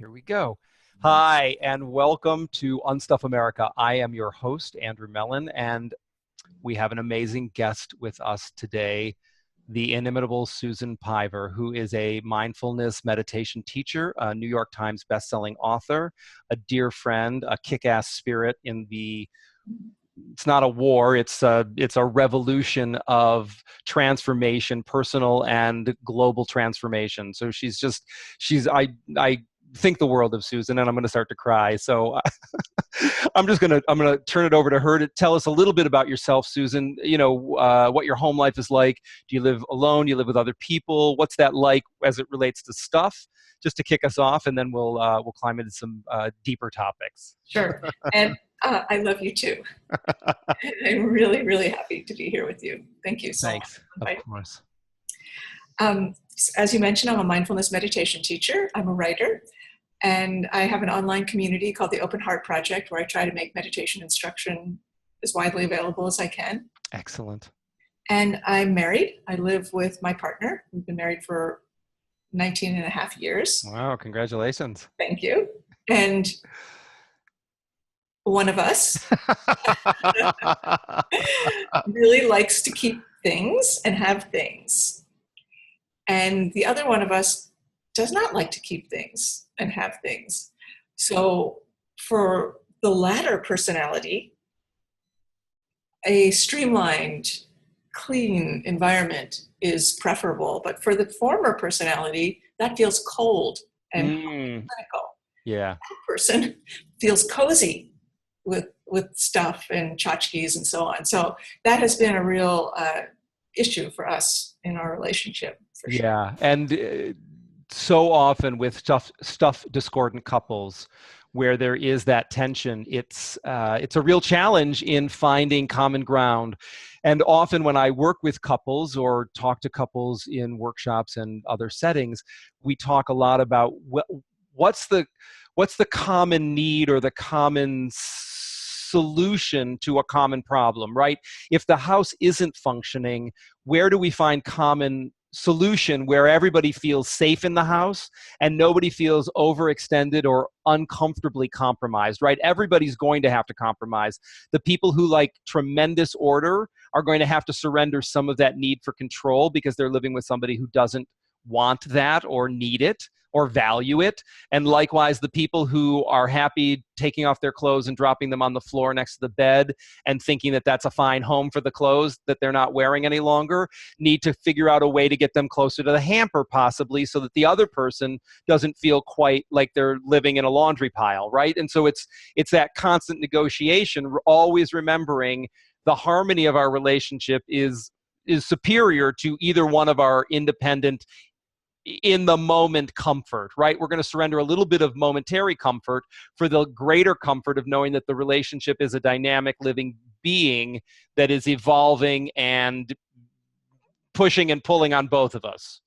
Here we go. Hi, and welcome to Unstuff America. I am your host, Andrew Mellen, and we have an amazing guest with us today, the inimitable Susan Piver, who is a mindfulness meditation teacher, a New York Times bestselling author, a dear friend, a kick-ass spirit in the it's not a war, it's a revolution of transformation, personal and global transformation. So I think the world of Susan, and I'm going to start to cry. So I'm going to turn it over to her to tell us a little bit about yourself, Susan. What your home life is like. Do you live alone? Do you live with other people? What's that like as it relates to stuff? Just to kick us off, and then we'll climb into some deeper topics. Sure. And I love you too. I'm really, really happy to be here with you. Thank you so Thanks. much. Of course. As you mentioned, I'm a mindfulness meditation teacher. I'm a writer, and I have an online community called the Open Heart Project, where I try to make meditation instruction as widely available as I can. Excellent. And I'm married. I live with my partner. We've been married for 19 and a half years. Wow, congratulations. Thank you. And one of us really likes to keep things and have things. And the other one of us does not like to keep things and have things. So for the latter personality, a streamlined, clean environment is preferable. But for the former personality, that feels cold and clinical. Yeah. That person feels cozy with stuff and tchotchkes and so on. So that has been a real issue for us in our relationship. For sure. Yeah, and so often with stuff discordant couples, where there is that tension, it's a real challenge in finding common ground. And often when I work with couples or talk to couples in workshops and other settings, we talk a lot about what's the common need or the common solution to a common problem, right? If the house isn't functioning, where do we find common solution where everybody feels safe in the house and nobody feels overextended or uncomfortably compromised, right? Everybody's going to have to compromise. The people who like tremendous order are going to have to surrender some of that need for control because they're living with somebody who doesn't want that or need it or value it. And likewise, the people who are happy taking off their clothes and dropping them on the floor next to the bed and thinking that that's a fine home for the clothes that they're not wearing any longer need to figure out a way to get them closer to the hamper possibly so that the other person doesn't feel quite like they're living in a laundry pile, right? And so it's that constant negotiation, always remembering the harmony of our relationship is superior to either one of our independent in the moment comfort, right? We're going to surrender a little bit of momentary comfort for the greater comfort of knowing that the relationship is a dynamic living being that is evolving and pushing and pulling on both of us.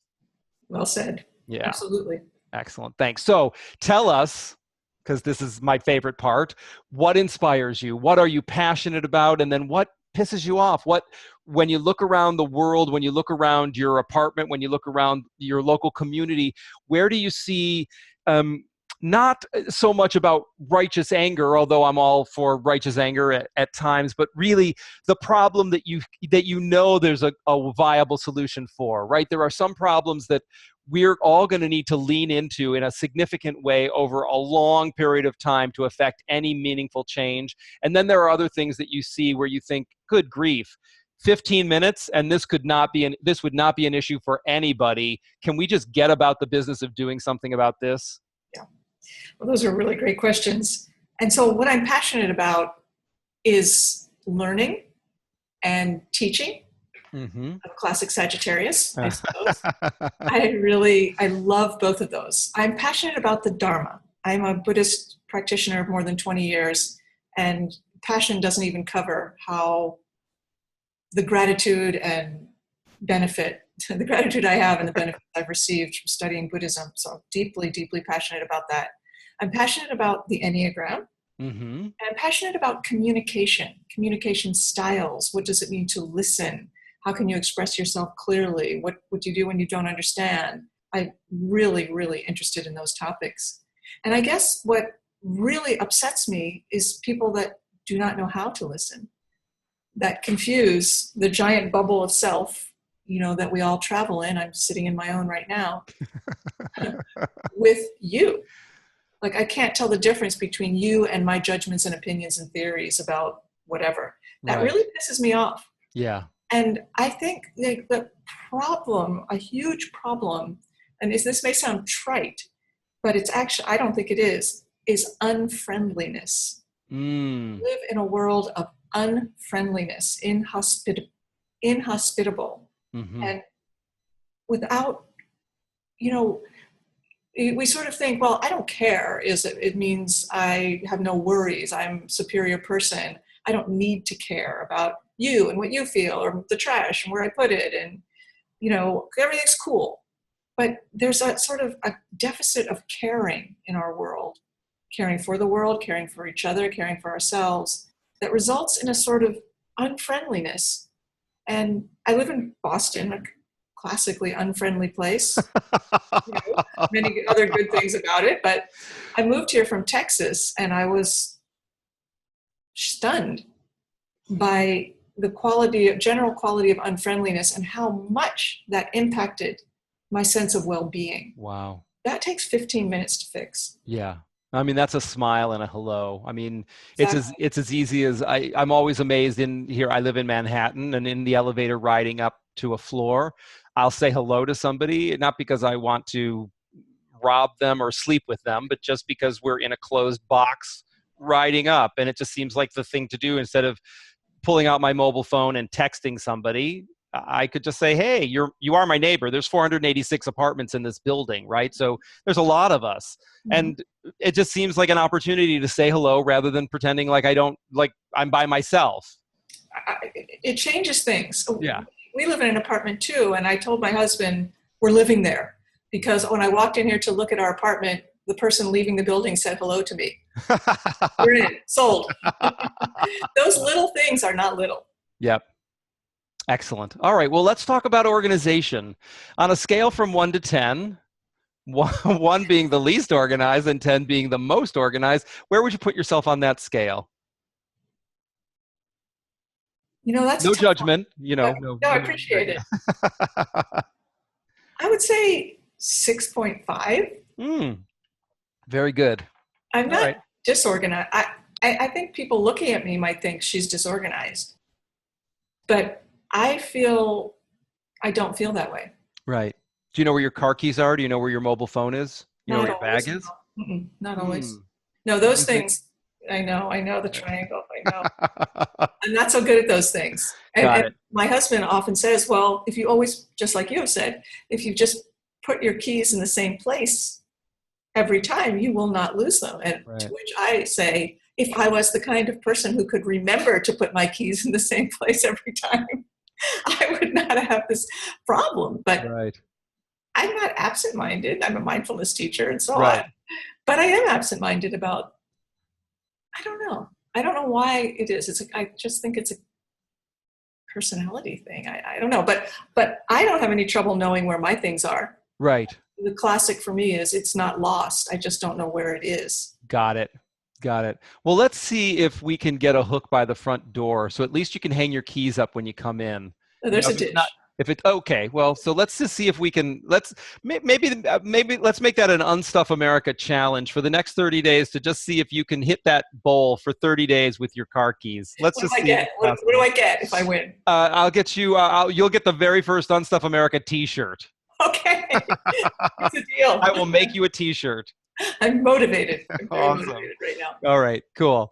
Well said. Yeah. Absolutely. Excellent. Thanks. So tell us, because this is my favorite part, what inspires you? What are you passionate about? And then what pisses you off? When you look around the world, when you look around your apartment, when you look around your local community, where do you see not so much about righteous anger, although I'm all for righteous anger at times, but really the problem that you know there's a viable solution for, right? There are some problems that we're all going to need to lean into in a significant way over a long period of time to affect any meaningful change. And then there are other things that you see where you think, good grief, 15 minutes and this would not be an issue for anybody. Can we just get about the business of doing something about this? Yeah. Well, those are really great questions. And so what I'm passionate about is learning and teaching. A classic Sagittarius, I suppose. I love both of those. I'm passionate about the Dharma. I'm a Buddhist practitioner of more than 20 years, and passion doesn't even cover how the gratitude and benefit, the gratitude I have and the benefit I've received from studying Buddhism. So I'm deeply, deeply passionate about that. I'm passionate about the Enneagram. And I'm passionate about communication styles. What does it mean to listen? How can you express yourself clearly? What do you do when you don't understand? I'm really, really interested in those topics. And I guess what really upsets me is people that do not know how to listen, that confuse the giant bubble of self, that we all travel in. I'm sitting in my own right now with you. Like, I can't tell the difference between you and my judgments and opinions and theories about whatever. That really pisses me off. Yeah. And I think the problem, a huge problem, and this may sound trite, but it's actually, I don't think it is unfriendliness. We live in a world of unfriendliness, inhospitable. And without, we sort of think, well, I don't care. It means I have no worries. I'm a superior person. I don't need to care about you and what you feel, or the trash and where I put it. And, everything's cool. But there's a sort of a deficit of caring in our world, caring for the world, caring for each other, caring for ourselves, that results in a sort of unfriendliness. And I live in Boston, a classically unfriendly place. Many other good things about it, but I moved here from Texas, and I was stunned by the general quality of unfriendliness and how much that impacted my sense of well-being. Wow. That takes 15 minutes to fix. Yeah. I mean, that's a smile and a hello. I mean, exactly. It's as easy as I'm always amazed in here. I live in Manhattan, and in the elevator riding up to a floor, I'll say hello to somebody, not because I want to rob them or sleep with them, but just because we're in a closed box riding up. And it just seems like the thing to do. Instead of pulling out my mobile phone and texting somebody, I could just say, hey, you are my neighbor. There's 486 apartments in this building, right? So there's a lot of us. And it just seems like an opportunity to say hello rather than pretending like I'm by myself. It changes things. Yeah. We live in an apartment too, and I told my husband we're living there, because when I walked in here to look at our apartment, the person leaving the building said hello to me. We're in, sold. Those little things are not little. Yep. Excellent. All right. Well, let's talk about organization. On a scale from 1 to 10, 1 being the least organized and 10 being the most organized, where would you put yourself on that scale? That's no judgment. No, I appreciate it. I would say 6.5. Very good. I'm not disorganized. I think people looking at me might think she's disorganized, but I don't feel that way. Right. Do you know where your car keys are? Do you know where your mobile phone is? You know where your bag is? Not always. No, those things. I know the triangle. I know. I'm not so good at those things. And my husband often says, well, if you always, just like you have said, if you just put your keys in the same place every time, you will not lose them. And to which I say, if I was the kind of person who could remember to put my keys in the same place every time, I would not have this problem. But I'm not absent-minded. I'm a mindfulness teacher and so on. But I am absent-minded about, I don't know. I don't know why it is. I just think it's a personality thing. I don't know. But I don't have any trouble knowing where my things are. Right. The classic for me is it's not lost. I just don't know where it is. Got it. Well, let's see if we can get a hook by the front door. So at least you can hang your keys up when you come in. Oh, there's a dish. Okay, well, so let's just see if we can, maybe let's make that an Unstuff America challenge for the next 30 days to just see if you can hit that bowl for 30 days with your car keys. What do I get if I win? I'll get you, you'll get the very first Unstuff America t-shirt. Okay, it's a deal. I will make you a t-shirt. I'm motivated. I'm very awesome. Motivated right now. All right, cool.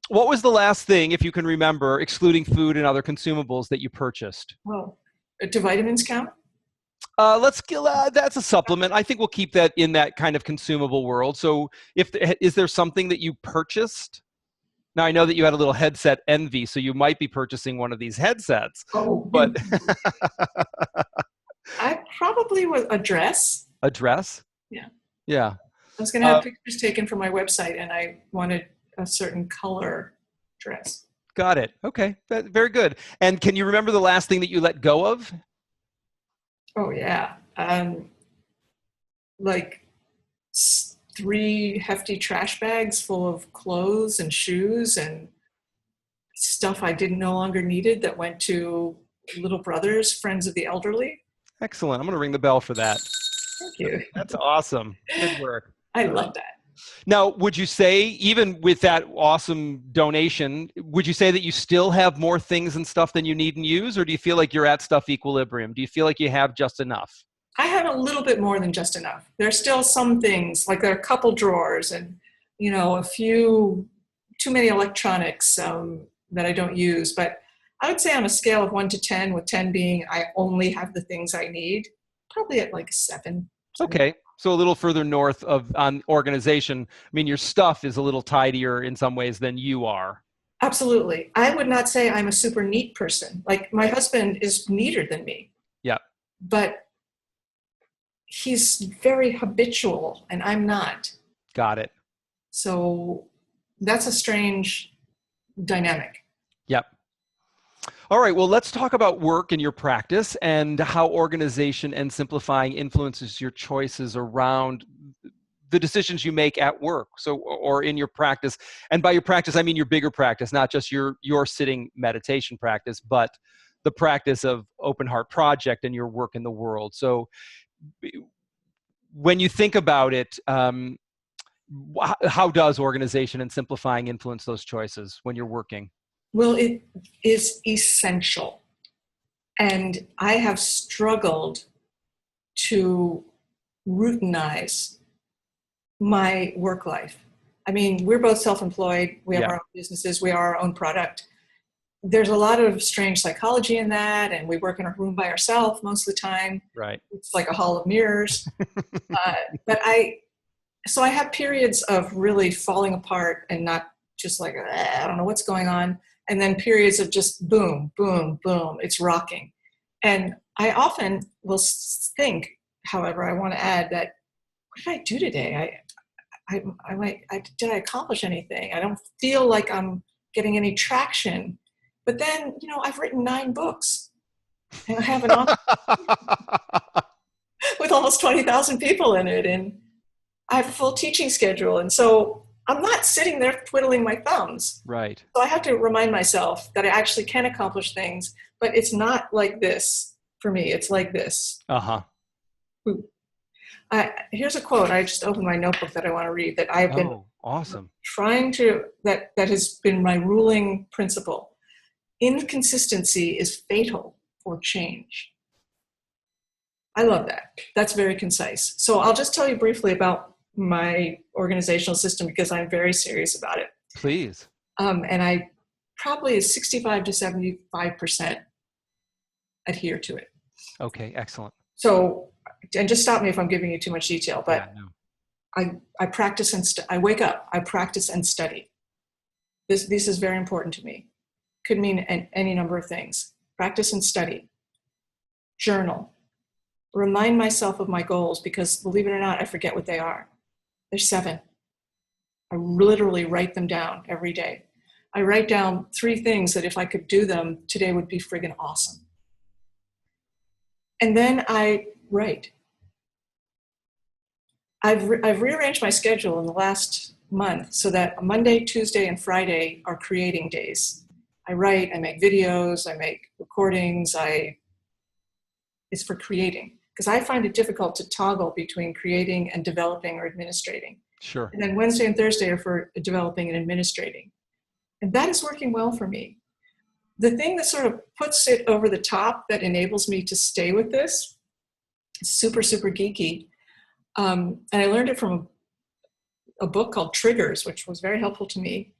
What was the last thing, if you can remember, excluding food and other consumables, that you purchased? Oh, do vitamins count? That's a supplement. I think we'll keep that in that kind of consumable world. So is there something that you purchased? Now, I know that you had a little headset envy, so you might be purchasing one of these headsets. Oh, but I probably was a dress. A dress? Yeah. Yeah. I was going to have pictures taken from my website, and I wanted a certain color dress. Got it. Okay. Very good. And can you remember the last thing that you let go of? Oh, yeah. Like 3 hefty trash bags full of clothes and shoes and stuff I didn't no longer needed that went to little brothers, friends of the elderly. Excellent. I'm going to ring the bell for that. Thank you. That's awesome. Good work. I love that. Now, would you say, even with that awesome donation, would you say that you still have more things and stuff than you need and use, or do you feel like you're at stuff equilibrium? Do you feel like you have just enough? I have a little bit more than just enough. There's still some things, like there are a couple drawers and, a few, too many electronics that I don't use. But I would say on a scale of 1 to 10, with 10 being I only have the things I need, probably at like 7. Okay. So a little further north on organization. I mean, your stuff is a little tidier in some ways than you are. Absolutely. I would not say I'm a super neat person. Like my husband is neater than me. Yeah. But he's very habitual and I'm not. Got it. So that's a strange dynamic. Yep. All right, well, let's talk about work and your practice and how organization and simplifying influences your choices around the decisions you make at work, or in your practice. And by your practice, I mean your bigger practice, not just your sitting meditation practice, but the practice of Open Heart Project and your work in the world. So when you think about it, how does organization and simplifying influence those choices when you're working? Well, it is essential. And I have struggled to routinize my work life. I mean, we're both self-employed. We have our own businesses. We are our own product. There's a lot of strange psychology in that. And we work in a room by ourselves most of the time. Right. It's like a hall of mirrors. So I have periods of really falling apart and not just like, I don't know what's going on. And then periods of just boom, boom, boom, it's rocking. And I often will think, however, I want to add that, what did I do today? Did I accomplish anything? I don't feel like I'm getting any traction. But then, I've written 9 books. And I have an office with almost 20,000 people in it. And I have a full teaching schedule. And so I'm not sitting there twiddling my thumbs. Right. So I have to remind myself that I actually can accomplish things, but it's not like this for me. It's like this. Uh-huh. Here's a quote. I just opened my notebook that I want to read that I've been awesome. trying to, that has been my ruling principle. Inconsistency is fatal for change. I love that. That's very concise. So I'll just tell you briefly about my organizational system because I'm very serious about it. Please. And I probably 65 to 75% adhere to it. Okay, excellent. So, and just stop me if I'm giving you too much detail, but I practice and I wake up, I practice and study. This is very important to me. Could mean any number of things. Practice and study. Journal. Remind myself of my goals because, believe it or not, I forget what they are. There's 7. I literally write them down every day. I write down 3 things that if I could do them, today would be friggin' awesome. And then I write. I've rearranged my schedule in the last month so that Monday, Tuesday, and Friday are creating days. I write, I make videos, I make recordings, it's for creating. Because I find it difficult to toggle between creating and developing or administrating. Sure. And then Wednesday and Thursday are for developing and administrating. And that is working well for me. The thing that sort of puts it over the top that enables me to stay with this is super, super geeky. And I learned it from a book called Triggers, which was very helpful to me.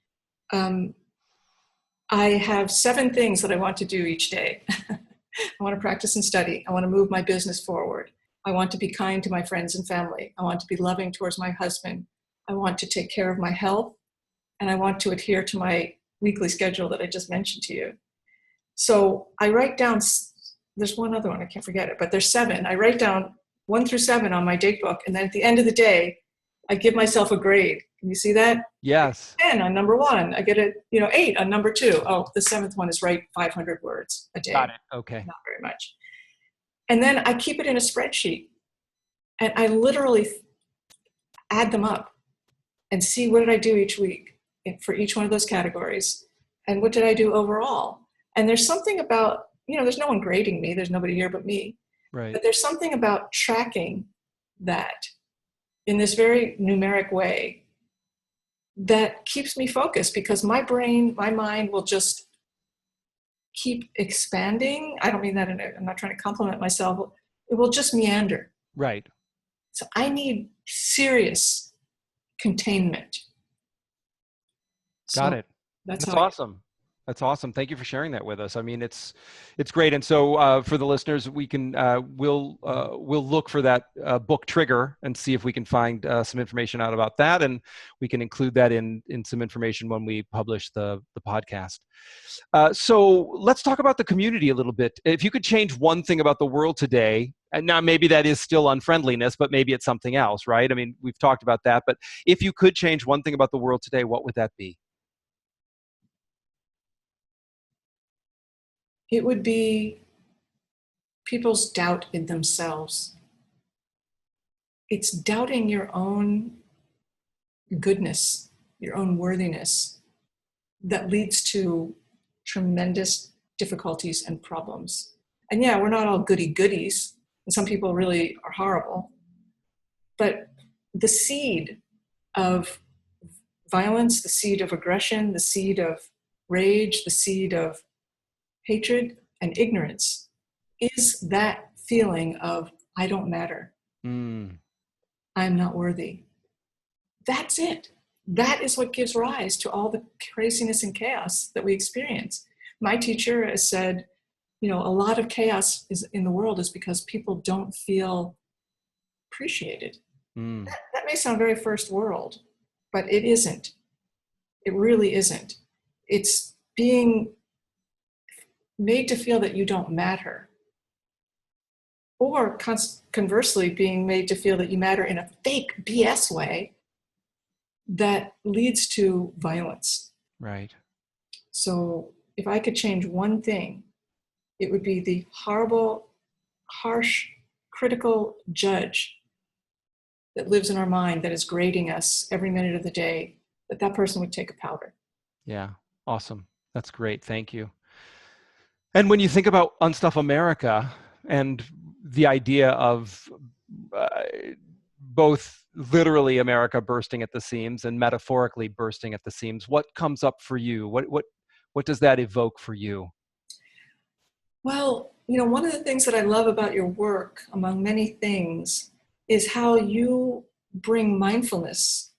I have 7 things that I want to do each day. I want to practice and study. I want to move my business forward. I want to be kind to my friends and family. I want to be loving towards my husband. I want to take care of my health. And I want to adhere to my weekly schedule that I just mentioned to you. So I write down, there's one other one, I can't forget it, but there's 7. I write down 1 through 7 on my date book. And then at the end of the day, I give myself a grade. Can you see that? Yes. 10 on number 1. I get 8 on number 2. Oh, the 7th one is write 500 words a day. Got it. Okay. Not very much. And then I keep it in a spreadsheet. And I literally, add them up and see what did I do each week for each one of those categories, and what did I do overall. And there's something about, there's no one grading me, there's nobody here but me. Right. But there's something about tracking that in this very numeric way that keeps me focused, because my mind will just keep expanding. I don't mean that I'm not trying to compliment myself. It will just meander. Right. So I need serious containment. Got it. That's awesome. That's awesome. Thank you for sharing that with us. I mean, it's great. And so for the listeners, we can we'll look for that book Trigger and see if we can find some information out about that, and we can include that in some information when we publish the podcast. So let's talk about the community a little bit. If you could change one thing about the world today, and now maybe that is still unfriendliness, but maybe it's something else, right? I mean, we've talked about that, but if you could change one thing about the world today, what would that be? It would be people's doubt in themselves. It's doubting your own goodness, your own worthiness, that leads to tremendous difficulties and problems. And yeah, we're not all goody-goodies, and some people really are horrible. But the seed of violence, the seed of aggression, the seed of rage, the seed of hatred and ignorance is that feeling of, I don't matter. I'm not worthy. That's it. That is what gives rise to all the craziness and chaos that we experience. My teacher has said, a lot of chaos in the world is because people don't feel appreciated. That may sound very first world, but it isn't. It really isn't. It's being made to feel that you don't matter, or conversely being made to feel that you matter in a fake BS way that leads to violence. Right. So if I could change one thing, it would be the horrible, harsh, critical judge that lives in our mind, that is grading us every minute of the day, that person would take a powder. Yeah. Awesome. That's great. Thank you. And when you think about Unstuff America and the idea of both literally America bursting at the seams and metaphorically bursting at the seams, what comes up for you? What does that evoke for you? Well, one of the things that I love about your work, among many things, is how you bring mindfulness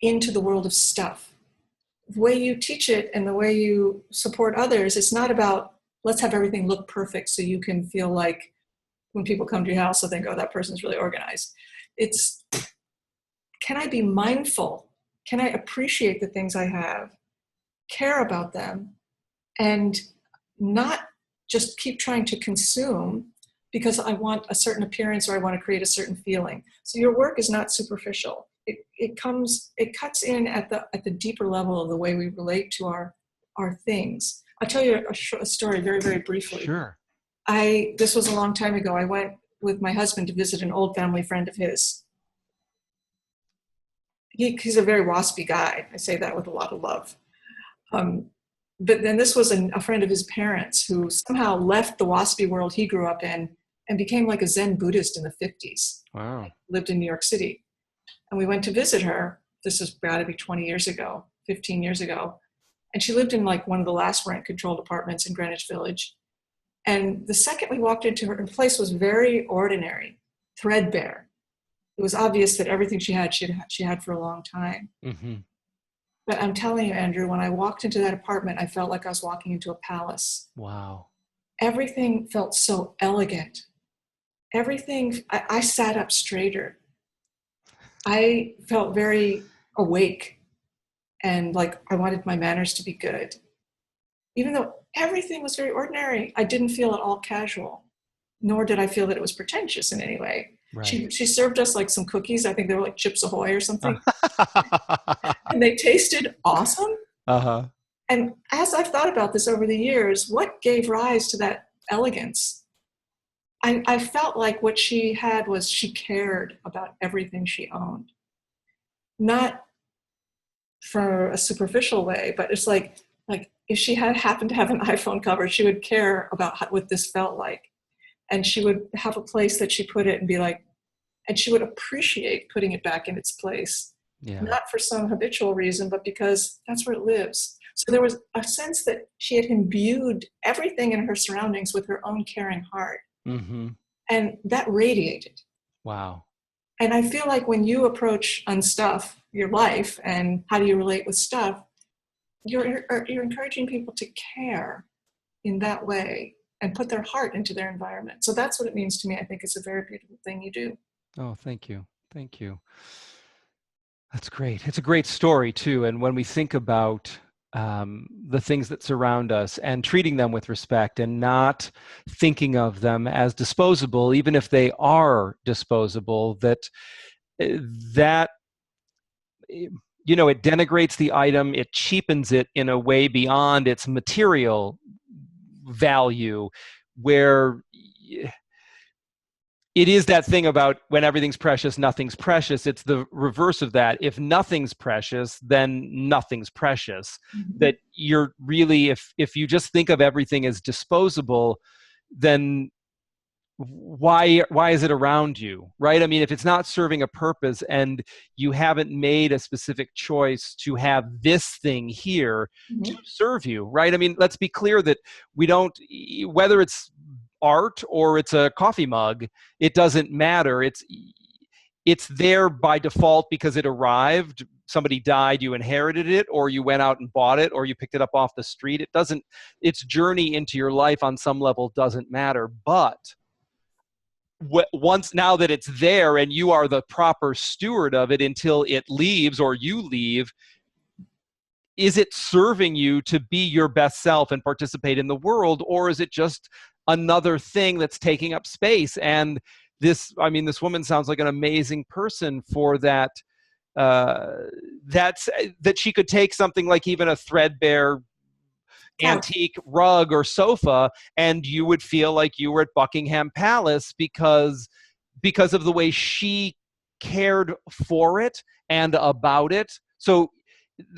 into the world of stuff. The way you teach it and the way you support others, it's not about, let's have everything look perfect so you can feel like when people come to your house, they'll think, oh, that person's really organized. It's, can I be mindful? Can I appreciate the things I have, care about them, and not just keep trying to consume because I want a certain appearance or I want to create a certain feeling. So your work is not superficial. It cuts in at the deeper level of the way we relate to our things. I'll tell you a story very, very briefly. Sure. This was a long time ago. I went with my husband to visit an old family friend of his. He's a very waspy guy. I say that with a lot of love. But then this was a friend of his parents who somehow left the waspy world he grew up in and became like a Zen Buddhist in the 50s. Wow. Lived in New York City. And we went to visit her. This has got to be 20 years ago, 15 years ago. And she lived in like one of the last rent-controlled apartments in Greenwich Village. And the second we walked into her place was very ordinary, threadbare. It was obvious that everything she had for a long time. Mm-hmm. But I'm telling you, Andrew, when I walked into that apartment, I felt like I was walking into a palace. Wow. Everything felt so elegant. I sat up straighter. I felt very awake and like I wanted my manners to be good. Even though everything was very ordinary, I didn't feel at all casual, nor did I feel that it was pretentious in any way. Right. She served us like some cookies. I think they were like Chips Ahoy or something. And they tasted awesome. Uh-huh. And as I've thought about this over the years, what gave rise to that elegance? I felt like what she had was she cared about everything she owned. not for a superficial way, but it's like if she had happened to have an iPhone cover, she would care about what this felt like. And she would have a place that she put it and be like, and she would appreciate putting it back in its place. Yeah. Not for some habitual reason, but because that's where it lives. So there was a sense that she had imbued everything in her surroundings with her own caring heart. Mm-hmm. And that radiated. Wow. And I feel like when you approach Unstuff Your Life and how do you relate with stuff, you're encouraging people to care in that way and put their heart into their environment. So that's what it means to me. I think it's a very beautiful thing you do. Oh, thank you. Thank you. That's great. It's a great story too. And when we think about the things that surround us and treating them with respect and not thinking of them as disposable, even if they are disposable, that you know, it denigrates the item, it cheapens it in a way beyond its material value, where it is that thing about when everything's precious, nothing's precious. It's the reverse of that. If nothing's precious, then nothing's precious. Mm-hmm. That you're really, if you just think of everything as disposable, then why is it around you, right? I mean, if it's not serving a purpose and you haven't made a specific choice to have this thing here mm-hmm. to serve you, right? I mean, let's be clear that we don't, whether it's art or it's a coffee mug, it doesn't matter. It's there by default because it arrived, somebody died, you inherited it, or you went out and bought it, or you picked it up off the street. Its journey into your life on some level doesn't matter. But once, now that it's there and you are the proper steward of it until it leaves or you leave, is it serving you to be your best self and participate in the world, or is it just another thing that's taking up space? And this woman sounds like an amazing person for that. That she could take something like even a threadbare antique rug or sofa, and you would feel like you were at Buckingham Palace because of the way she cared for it and about it. So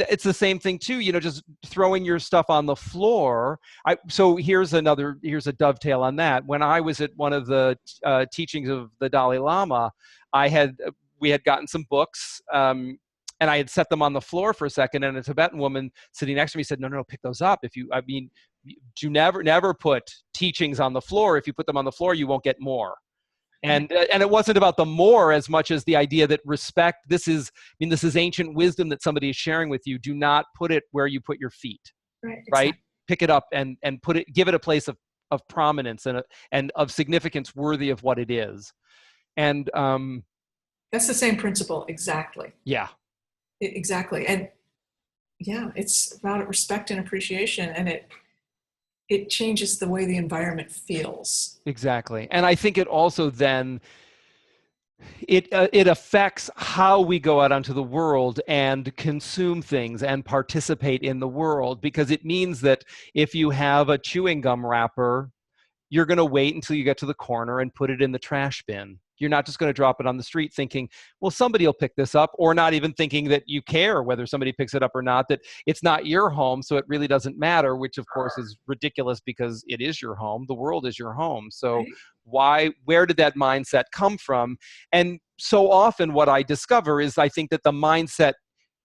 it's the same thing too, you know, just throwing your stuff on the floor. So here's a dovetail on that. When I was at one of the teachings of the Dalai Lama, we had gotten some books, and I had set them on the floor for a second, and a Tibetan woman sitting next to me said, no, pick those up. Do never put teachings on the floor. If you put them on the floor, you won't get more. And it wasn't about the more as much as the idea that respect, this is ancient wisdom that somebody is sharing with you. Do not put it where you put your feet, right? Exactly. Pick it up and give it a place of prominence and of significance worthy of what it is. And that's the same principle. Exactly. Yeah. Exactly. And yeah, it's about respect and appreciation, and it changes the way the environment feels. Exactly. And I think it also then, it affects how we go out onto the world and consume things and participate in the world, because it means that if you have a chewing gum wrapper, you're going to wait until you get to the corner and put it in the trash bin. You're not just going to drop it on the street thinking, well, somebody will pick this up, or not even thinking that you care whether somebody picks it up or not, that it's not your home, so it really doesn't matter, which of course is ridiculous because it is your home. The world is your home. So where did that mindset come from? And so often what I discover is I think that the mindset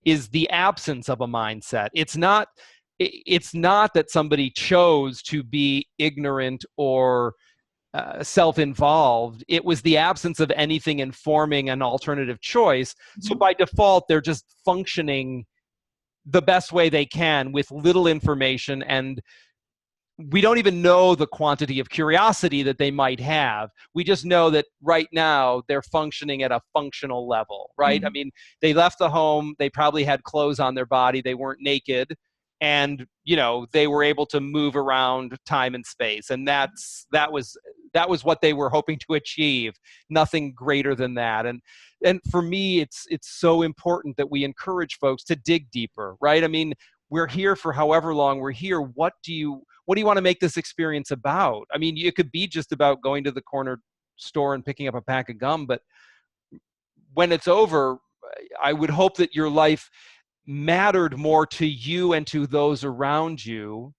is the absence of a mindset. It's not that somebody chose to be ignorant or self-involved. It was the absence of anything informing an alternative choice. So by default, they're just functioning the best way they can with little information, and we don't even know the quantity of curiosity that they might have. We just know that right now they're functioning at a functional level, right? Mm-hmm. I mean, they left the home, they probably had clothes on their body, they weren't naked, and they were able to move around time and space, and that was what they were hoping to achieve. Nothing greater than that. And for me, it's so important that we encourage folks to dig deeper, right? I mean, we're here for however long we're here. What do you want to make this experience about? I mean, it could be just about going to the corner store and picking up a pack of gum, but when it's over, I would hope that your life mattered more to you and to those around you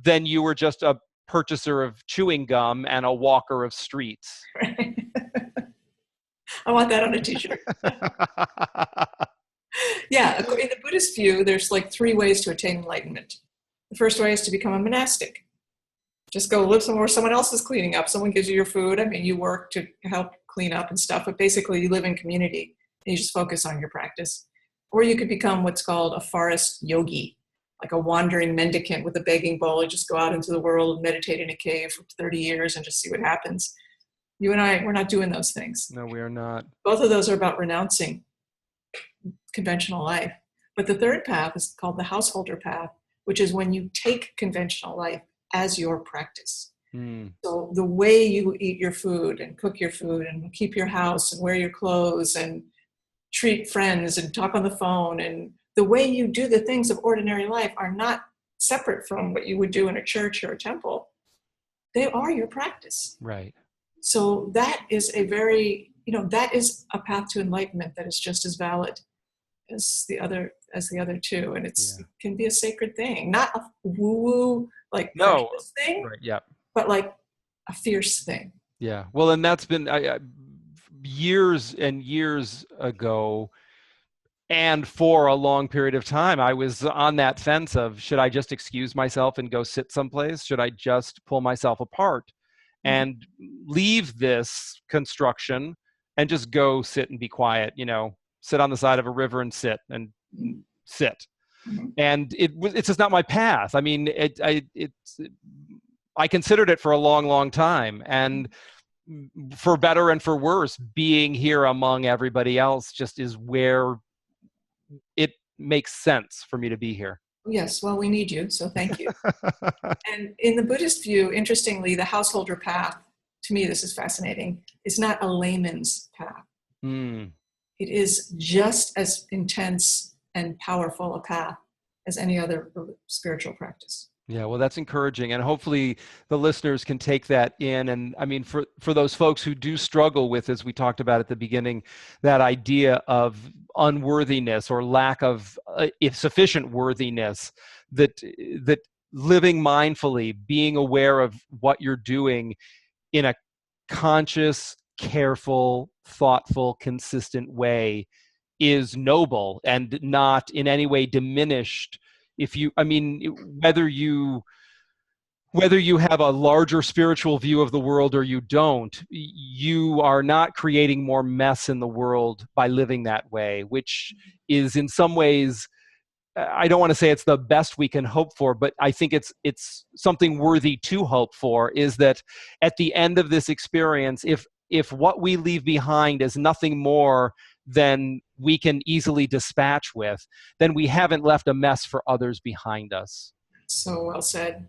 than you were just a purchaser of chewing gum and a walker of streets. Right. I want that on a t-shirt. Yeah, in the Buddhist view, there's like 3 ways to attain enlightenment. The first way is to become a monastic. Just go live somewhere someone else is cleaning up. Someone gives you your food. I mean, you work to help clean up and stuff, but basically you live in community and you just focus on your practice. Or you could become what's called a forest yogi, like a wandering mendicant with a begging bowl. You just go out into the world and meditate in a cave for 30 years and just see what happens. You and I, we're not doing those things. No, we are not. Both of those are about renouncing conventional life. But the third path is called the householder path, which is when you take conventional life as your practice. So the way you eat your food and cook your food and keep your house and wear your clothes and treat friends and talk on the phone, and the way you do the things of ordinary life are not separate from what you would do in a church or a temple. They are your practice. Right. So that is a very, that is a path to enlightenment that is just as valid as the other two. And it can be a sacred thing, not a woo-woo, like precious thing, right, yeah, but like a fierce thing. Yeah. Well, and that's been years and years ago. And for a long period of time, I was on that fence of, should I just excuse myself and go sit someplace? Should I just pull myself apart and leave this construction and just go sit and be quiet, sit on the side of a river and sit and sit. And it's just not my path. I mean, I considered it for a long, long time. And for better and for worse, being here among everybody else just is where it makes sense for me to be here. Yes, well, we need you, so thank you. And in the Buddhist view, interestingly, the householder path, to me this is fascinating, is not a layman's path. It is just as intense and powerful a path as any other spiritual practice. Yeah, well, that's encouraging. And hopefully the listeners can take that in. And I mean, for those folks who do struggle with, as we talked about at the beginning, that idea of unworthiness or lack of sufficient worthiness, that living mindfully, being aware of what you're doing in a conscious, careful, thoughtful, consistent way is noble and not in any way diminished. Whether you have a larger spiritual view of the world or you don't, you are not creating more mess in the world by living that way, which is in some ways, I don't want to say it's the best we can hope for, but I think it's something worthy to hope for, is that at the end of this experience, if what we leave behind is nothing more than we can easily dispatch with, then we haven't left a mess for others behind us. So well said.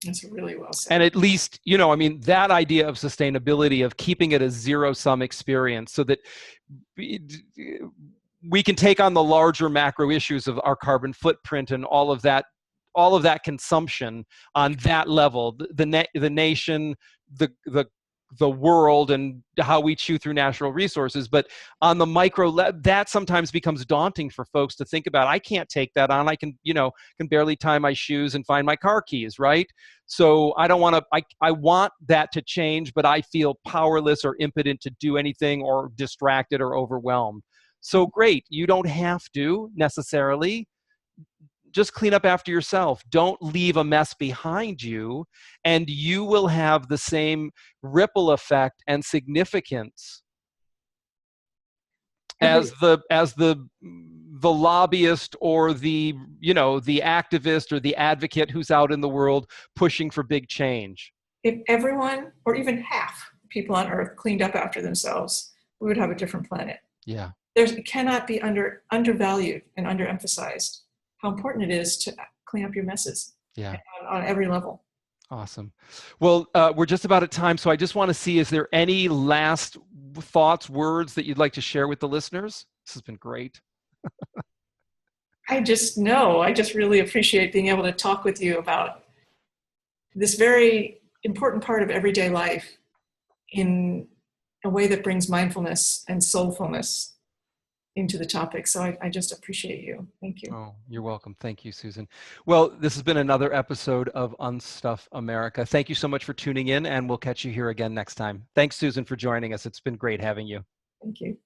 That's really well said. And at least, that idea of sustainability, of keeping it a zero-sum experience so that we can take on the larger macro issues of our carbon footprint and all of that consumption on that level, the nation, the world, and how we chew through natural resources. But on the micro level, that sometimes becomes daunting for folks to think about. I can't take that on. I can barely tie my shoes and find my car keys, right? So I don't want to, I want that to change, but I feel powerless or impotent to do anything, or distracted or overwhelmed. So great. You don't have to necessarily. Just clean up after yourself. Don't leave a mess behind you, and you will have the same ripple effect and significance as the lobbyist or the activist or the advocate who's out in the world pushing for big change. If everyone, or even half the people on Earth, cleaned up after themselves, we would have a different planet. Yeah. It cannot be undervalued and underemphasized how important it is to clean up your messes. Yeah. On every level. Awesome. Well, we're just about at time, so I just want to see, is there any last thoughts, words that you'd like to share with the listeners? This has been great. I just really appreciate being able to talk with you about this very important part of everyday life in a way that brings mindfulness and soulfulness into the topic. So I just appreciate you. Thank you. Oh, you're welcome. Thank you, Susan. Well, this has been another episode of Unstuff America. Thank you so much for tuning in, and we'll catch you here again next time. Thanks, Susan, for joining us. It's been great having you. Thank you.